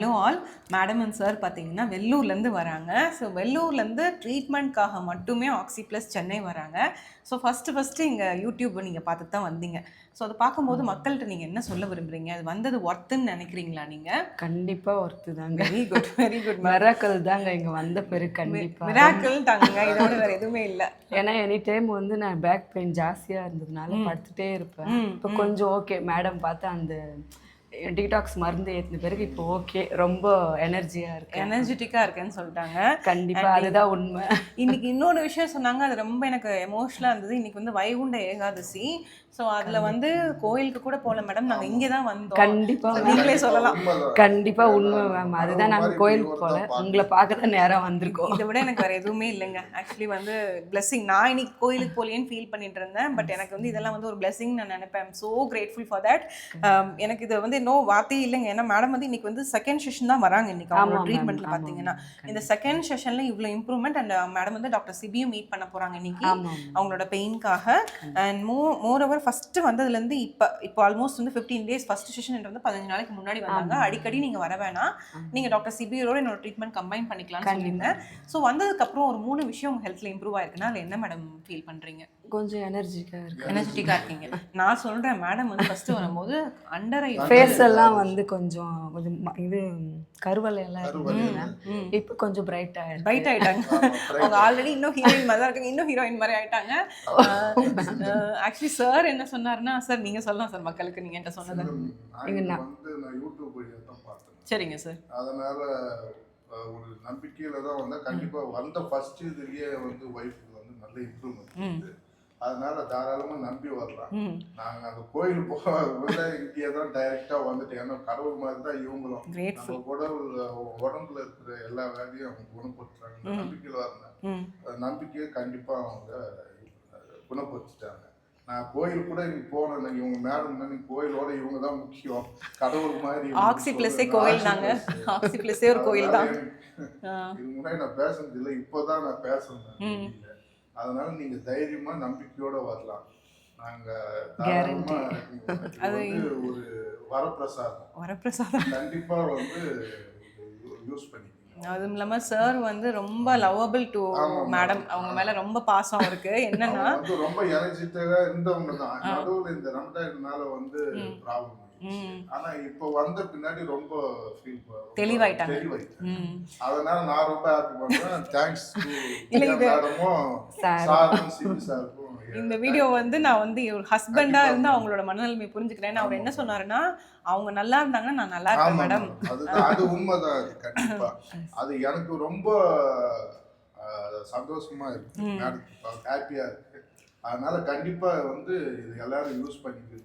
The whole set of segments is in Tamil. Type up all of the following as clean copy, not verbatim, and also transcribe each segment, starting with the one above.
Hello all. Madam and sir பார்த்தீங்கன்னா வெள்ளூர்லேருந்து வராங்க. ஸோ வெள்ளூர்லேருந்து ட்ரீட்மெண்ட்காக மட்டுமே ஆக்ஸி ப்ளஸ் சென்னை வராங்க. ஸோ ஃபஸ்ட்டு இங்கே யூடியூப் நீங்கள் பார்த்துட்டு தான் வந்தீங்க. ஸோ அதை பார்க்கும்போது மக்கள்கிட்ட நீங்கள் என்ன சொல்ல விரும்புகிறீங்க? அது வந்தது ஒர்த்துன்னு நினைக்கிறீங்களா நீங்கள்? கண்டிப்பாக ஒர்த்து தாங்க. Very good very good. Miracle தாங்க இங்கே வந்த பிறகு கண்டிப்பாக மிராக்கிள் தாங்க, இதோட வேறு எதுவுமே இல்லை. ஏன்னா எனி டைம் வந்து நான் பேக் பெயின் ஜாஸ்தியாக இருந்ததுனால படுத்துகிட்டே இருப்பேன். இப்போ கொஞ்சம் ஓகே, மேடம் பார்த்து அந்த டீடாக்ஸ் மருந்து ஏற்றின பிறகு இப்போ ஓகே, ரொம்ப எனர்ஜெட்டிக்காக இருக்கேன்னு சொல்லிட்டாங்க. கண்டிப்பாக அதுதான் உண்மை. இன்னைக்கு இன்னொரு விஷயம் சொன்னாங்க, அது ரொம்ப எனக்கு எமோஷனலாக இருந்தது. இன்னைக்கு வந்து வைகுண்ட ஏகாதசி. ஸோ அதில் வந்து கோயிலுக்கு கூட போகல மேடம், நாங்கள் இங்கே தான் வந்தோம். கண்டிப்பாக நீங்களே சொல்லலாம். கண்டிப்பாக உண்மை மேம். அதுதான் நாங்கள் கோயிலுக்கு போகல, உங்களை பார்க்க தான் நேரம் வந்திருக்கோம். இதை விட எனக்கு வேறு எதுவுமே இல்லைங்க. ஆக்சுவலி வந்து பிளெஸிங். நான் இன்னைக்கு கோயிலுக்கு போகலேன்னு ஃபீல் பண்ணிட்டு இருந்தேன். பட் எனக்கு வந்து இதெல்லாம் வந்து ஒரு பிளெஸிங் நான் நினைப்பேன். I'm so grateful for that. எனக்கு இது வந்து இன்னும் வார்த்தையே இல்லைங்க. ஏன்னா மேடம் வந்து இன்னைக்கு வந்து செகண்ட் செஷன் தான் வராங்க. இன்னைக்கு அவங்களோட ட்ரீட்மெண்ட்டில் பார்த்தீங்கன்னா இந்த செகண்ட் செஷனில் இவ்வளோ இம்ப்ரூவ்மெண்ட். அண்ட் மேடம் வந்து டாக்டர் சிபியும் மீட் பண்ண போகிறாங்க இன்னைக்கு அவங்களோட பெயின்காக. அண்ட் மோர் ஓவர் ஃபஸ்ட்டு வந்ததுலேருந்து இப்போ ஆல்மோஸ்ட் வந்து 15 days. ஃபஸ்ட் செஷன் வந்து 15 நாளைக்கு முன்னாடி வந்தாங்க. அடிக்கடி நீங்கள் வர வேணாம், நீங்கள் டாக்டர் சிபியோட என்னோட ட்ரீட்மெண்ட் கம்பைன் பண்ணிக்கலாம்னு சொல்லியிருந்தேன். ஸோ வந்ததுக்கப்புறம் ஒரு 3 விஷயம் உங்கள் ஹெல்த்தில் இம்ப்ரூவ் ஆயிருக்குன்னா அதில் என்ன மேடம் ஃபீல் பண்ணுறீங்க? கொஞ்சம் எனர்ஜெட்டிக்காக இருக்கீங்க. நான் சொல்கிறேன் மேடம் வந்து ஃபஸ்ட்டு வரும்போது அண்டரை ஃபேஸ் எல்லாம் வந்து கொஞ்சம் இது கருவலையெல்லாம் இருந்ததுங்க. இப்போ கொஞ்சம் பிரைட் ஆயிட்டாங்க. அவங்க ஆல்ரெடி இன்னும் ஹீரோயின் மாதிரி தான் இருக்காங்க, இன்னும் ஹீரோயின் மாதிரி ஆயிட்டாங்க. ஆக்சுவலி சார் என்ன சொன்னாருன்னா, சார் நீங்கள் சொல்லலாம் சார் மக்களுக்கு நீங்கள் என்கிட்ட சொன்னது. நான் யூடியூப் தான் பார்த்தேன். சரிங்க சார். அதனால ஒரு நம்பிக்கையில தான் வந்தா கண்டிப்பா வந்த ஃபர்ஸ்ட் இதுலயே வந்து ஒய்ஃபுக்கு வந்து நல்ல இம்ப்ரூவ்மெண்ட். அதனால தாராளமா நம்பி வரலாம். நாங்க அந்த கோயில் போக இங்கே தான் டைரக்டா வந்துட்டு, ஏன்னா கடவுள் மாதிரி தான் இவங்களும் உடம்புல இருக்கிற எல்லா வேலையும் அவங்க குணப்படுத்துறாங்க. நம்பிக்கையில் வரேன். நம்பிக்கையை கண்டிப்பா அவங்க குணப்படுத்திட்டாங்க. நான் கோயில் கூட இன்னைக்கு போனேன். இவங்க மேடம் தான் கோயிலோட இவங்க தான் முக்கியம், கடவுள் மாதிரி. ஆக்ஸி ப்ளஸே கோயில் தாங்க. ஆக்ஸி ப்ளஸே ஒரு கோயில் தான். இது முன்னாடி நான் பேசுனது இல்லை, இப்போதான் நான் பேசுறேன். அதனால நீங்க தைரியமா நம்பிக்கையோட வரலாம். நாங்க அது ஒரு வரப்பிரசாதம் கண்டிப்பா வந்து யூஸ் பண்ணி. அதுவும் இல்லாமல் சார் வந்து ரொம்ப லவ்வபிள் டு மேடம். அவங்க மேலே ரொம்ப பாசம் இருக்கு. என்னன்னா ரொம்ப எனர்ஜெட்டிக்கா இருந்தவங்க தான். நடுவில் இந்த ரம்ஜான்னால வந்து ப்ராப்ளம். ஆனா இப்போ வந்த பின்னாடி ரொம்ப தெளிவாயிட்டாங்க. அதனால நான் ரொம்ப ஹாப்பி பண்றேன். தேங்க்ஸ் டு மேடமும் சாரும் சிபி சாருக்கும். இந்த வீடியோ வந்து நான் வந்து ஒரு ஹஸ்பண்டா இருந்து அவங்களோட மனநிலைமை புரிஞ்சுக்கிறேன். அவர் என்ன சொன்னாருன்னா, அவங்க நல்லா இருந்தாங்கன்னா நான் நல்லா இருக்கேன் மேடம். அது உண்மைதான். அது கண்டிப்பா அது எனக்கு ரொம்ப சந்தோஷமா இருக்கு, ஹாப்பியா இருக்கு. அதனால கண்டிப்பா வந்து இது எல்லாரும் யூஸ் பண்ணிக்கணும்.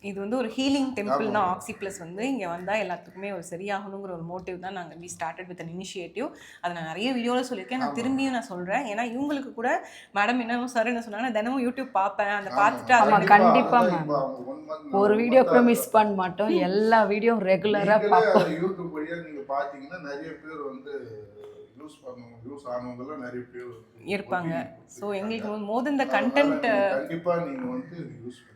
இது வந்து ஒரு ஹீலிங் டெம்பிள் தான் ஆக்ஸி ப்ளஸ். வந்து இங்கே வந்தால் எல்லாத்துக்குமே ஒரு சரியாகணுங்கிற ஒரு மோட்டிவ் தான் நாங்கள் we started with an initiative. அதை நான் நிறைய வீடியோவில் சொல்லியிருக்கேன். நான் திரும்பியும் நான் சொல்கிறேன். ஏன்னா இவங்களுக்கு கூட மேடம் என்ன சார் என்ன சொன்னாங்க, நான் தினமும் யூடியூப் பார்ப்பேன். அதை பார்த்துட்டு அதை கண்டிப்பாக ஒரு வீடியோ கூட மிஸ் பண்ண மாட்டோம். எல்லா வீடியோ ரெகுலராக பார்ப்போம். யூடியூப் வழியாக நீங்கள் பார்த்தீங்கன்னா நிறைய பேர் வந்து யூஸ் ஆனவங்கலாம் நிறைய பேர் இருப்பாங்க. ஸோ எங்களுக்கு மோர் தென் த கண்டென்ட் கண்டிப்பாக நீங்கள் வந்து யூஸ் பண்ணி.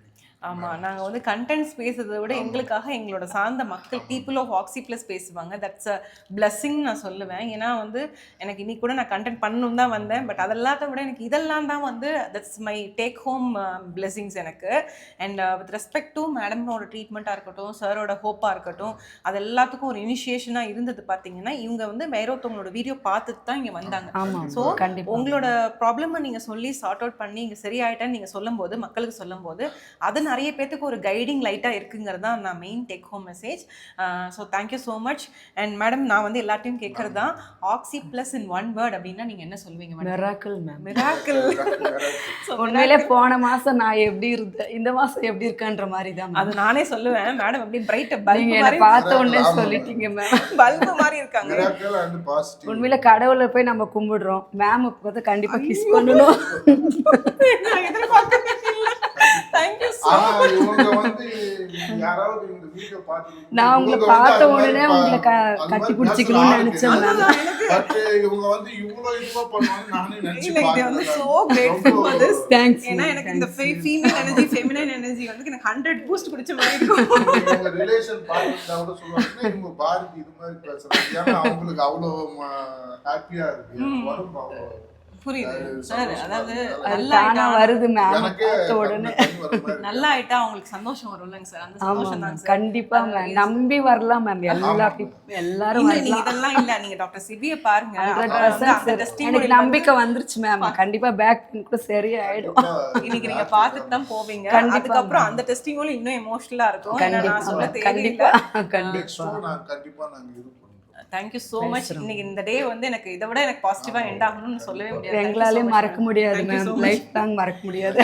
ஆமாம், நாங்கள் வந்து கண்டென்ட்ஸ் பேசுறதை விட எங்களுக்காக எங்களோட சார்ந்த மக்கள் பீப்புள் ஆஃப் ஆக்ஸி ப்ளஸ் பேசுவாங்க. தட்ஸ் அ பிளஸ்ஸிங் நான் சொல்லுவேன். ஏன்னா வந்து எனக்கு இன்னைக்கு கூட நான் கண்டென்ட் பண்ணணும் தான் வந்தேன். பட் அதெல்லாத்த விட எனக்கு இதெல்லாம் தான் வந்து that's my take home blessings எனக்கு. அண்ட் வித் ரெஸ்பெக்ட் டு மேடமோட ட்ரீட்மெண்ட்டாக இருக்கட்டும், சாரோட ஹோப்பாக இருக்கட்டும், அது எல்லாத்துக்கும் ஒரு இனிஷியேஷனாக இருந்தது. பார்த்தீங்கன்னா இவங்க வந்து வேறொருத்தவங்களோட வீடியோ பார்த்துட்டு தான் இங்கே வந்தாங்க. ஸோ உங்களோட ப்ராப்ளமை நீங்கள் சொல்லி சார்ட் அவுட் பண்ணி இங்கே சரியாயிட்டேன்னு நீங்கள் சொல்லும்போது, மக்களுக்கு சொல்லும்போது, அது நிறைய பேத்துக்கு ஒரு கைடிங் லைட்டாக இருக்குங்கிறது தான் நான் main take home message. So thank you so much. And madam, நான் வந்து எல்லாத்தையும் கேட்குறது தான், oxy plus in one word அப்படின்னா நீங்கள் என்ன சொல்வீங்க? Miracle ma'am. மிராக்கிள். உண்மையிலே போன மாதம் நான் எப்படி இருந்தேன், இந்த மாதம் எப்படி இருக்கேன்ற மாதிரி தான். அது நானே சொல்லுவேன். மேடம் அப்படி பிரைட் பல்பு மாதிரி பார்த்த உடனே சொல்லிட்டீங்க மேம். பல்பு மாதிரி இருக்காங்க. உண்மையில கடவுளை போய் நம்ம கும்பிடுறோம். மேம் பார்த்து கண்டிப்பாக கிஸ் பண்ணணும். எதிர்பார்க்க தேங்க்யூ ஸோ ஆனா இவங்க வந்து யாராவது இந்த வீடியோ பார்த்து நான் உங்களை பார்த்த உடனே உங்களை கட்டி பிடிச்சிக்கணும்னு நினைச்சேன் பட் இவங்க வந்து இவ்வளவு இதுவா பண்ணுவாங்க நானே நினைச்சு இல்ல இது வந்து so grateful for this. Thanks ஏன்னா எனக்கு இந்த ஃபீமேல் எனர்ஜி ஃபெமினைன் எனர்ஜி வந்து எனக்கு 100 பூஸ்ட் குடிச்ச மாதிரி இருக்கும். இவங்க ரிலேஷன் பார்த்துட்டா கூட சொல்லுவாங்க இவங்க பாரதி இது மாதிரி பேசுறாங்க ஏன்னா அவங்களுக்கு அவ்வளவு ஹாப்பியா இருக்கு உடம்பு அவ்வளோ புரியுது சார். அதாவது அது நல்லா தானா ஆயிட்டா வருது மேம் எனக்கே பார்த்த உடனே நல்லா ஆயிட்டா அவங்களுக்கு சந்தோஷம் வரும்லங்க சார். அந்த சந்தோஷம் தான் சார். கண்டிப்பா மேம் நம்பி வரலாம் மேம் எல்லாரும் இல்ல நீங்க இதெல்லாம் இல்ல நீங்க டாக்டர் சிபியை பாருங்க. அப்புறம் வந்து அந்த testimony எனக்கு நம்பிக்கை வந்துருச்சு மேம் கண்டிப்பா பேக் பெயின் கூட சரியாயிடும் இன்னைக்கு நீங்க பார்த்துட்டு தான் போவீங்க. கண்டிப்பா. அதுக்கப்புறம் அந்த டெஸ்டிமோனி இன்னும் எமோஷனலா இருக்கும். ஏன்னா நான் சொல்ல கண்டிப்பா தேவையில்லை. கண்டிப்பா கண்டிப்பா நாங்க இது பண்றோம். Thank you so much. இன்னைக்கு இந்த டே வந்து எனக்கு இதை விட எனக்கு பாசிட்டிவா எண்ட் ஆகணும்னு சொல்லவே முடியாது. எங்களாலே மறக்க முடியாது மேம் லைஃப் லாங் மறக்க முடியாது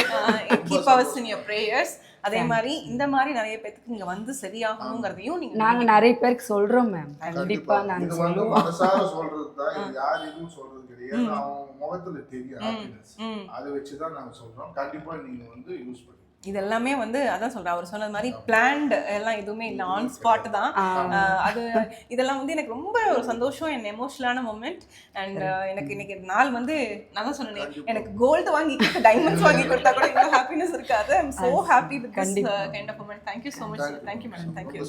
keep hours in your prayers. அதே மாதிரி இந்த மாதிரி நிறைய பேருக்கு இங்க வந்து சரியாகணுங்கிறதையும் நீங்க நாங்க நிறைய பேருக்கு சொல்றோம் மேம் கண்டிப்பா நாங்க இது வந்து மனசார சொல்றதுதான் இது யார் எதுவும் சொல்றது கிடையாது அவங்க முகத்துல தெரியும் ஹாப்பினஸ் அதை வச்சுதான் நாங்க சொல்றோம் கண்டிப்பா நீங்க வந்து யூஸ் பண்ணுங்க. இது எல்லாமே வந்து அதான் சொல்றேன் அவர் சொன்னது மாதிரி பிளான்டு எல்லாம் எதுவுமே இல்லை ஆன் ஸ்பாட் தான். அது இதெல்லாம் வந்து எனக்கு ரொம்ப ஒரு சந்தோஷம் அண்ட் எமோஷனலான மூமெண்ட். அண்ட் எனக்கு இன்னைக்கு நாள் வந்து நான் தான் சொன்னேன் எனக்கு கோல்டு வாங்கி டைமண்ட்ஸ் வாங்கி கொடுத்தா கூட இவ்வளோ ஹாப்பினஸ் இருக்காது. I am so happy with this kind of moment. Thank you so much. Thank you madam. Thank you.